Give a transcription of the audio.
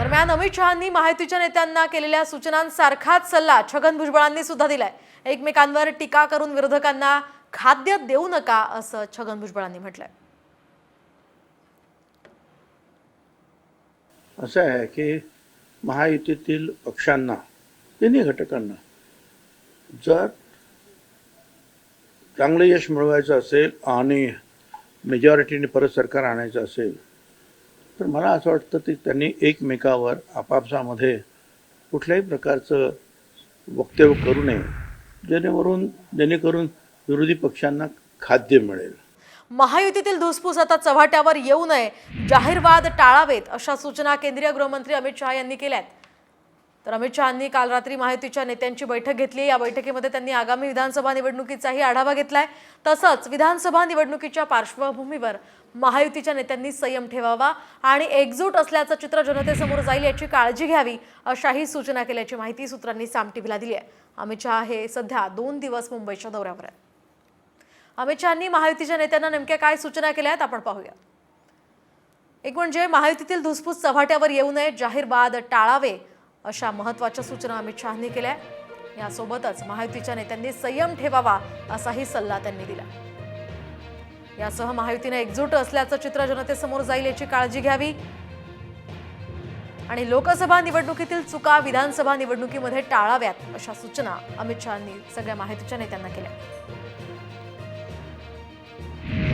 दरम्यान अमित शहांनी महायुतीच्या नेत्यांना केलेल्या सूचनांसारखाच सल्ला छगन भुजबळांनी सुद्धा दिलाय। एकमेकांवर टीका करून विरोधकांना खाद्य देऊ नका असं छगन भुजबळांनी म्हटलंय। असं आहे की महायुतीतील पक्षांना तिन्ही घटकांना जर चांगलं यश मिळवायचं असेल आणि मेजॉरिटीने परत सरकार आणायचं असेल तर मला असं वाटतं की त्यांनी एकमेकावर आपापसामध्ये कुठल्याही प्रकारचं वक्तव्य करू नये जेणेकरून विरोधी पक्षांना खाद्य मिळेल। महायुतीतील धुसफूस आता चव्हाट्यावर येऊ नये, जाहीर वाद टाळावेत अशा सूचना केंद्रीय गृहमंत्री अमित शहा यांनी केल्यात। तर अमित शहांनी काल रात्री महायुतीच्या नेत्यांची बैठक घेतली। या बैठकीमध्ये त्यांनी आगामी विधानसभा निवडणुकीचाही आढावा घेतलाय। तसंच विधानसभा निवडणुकीच्या पार्श्वभूमीवर महायुतीच्या नेत्यांनी संयम ठेवावा आणि एकजूट असल्याचं चित्र जनतेसमोर जाईल याची काळजी घ्यावी अशाही सूचना केल्याची माहिती सूत्रांनी साम टीव्हीला दिली आहे। अमित शहा हे सध्या 2 दिवस मुंबईच्या दौऱ्यावर आहेत। अमित शहांनी महायुतीच्या नेत्यांना नेमक्या काय सूचना केल्या आहेत आपण पाहूया। एक म्हणजे महायुतीतील धुसफूस चव्हाट्यावर येऊ नये, जाहीर वाद टाळावे अशा महत्त्वाच्या सूचना अमित शहांनी केल्या। यासोबतच महायुतीच्या नेत्यांनी संयम ठेवावा असाही सल्ला त्यांनी दिला। यासह महायुतीने एकजूट असल्याचं चित्र जनतेसमोर जाईल याची काळजी घ्यावी आणि लोकसभा निवडणुकीतील चुका विधानसभा निवडणुकीमध्ये टाळाव्यात अशा सूचना अमित शहांनी सगळ्या महायुतीच्या नेत्यांना केल्या।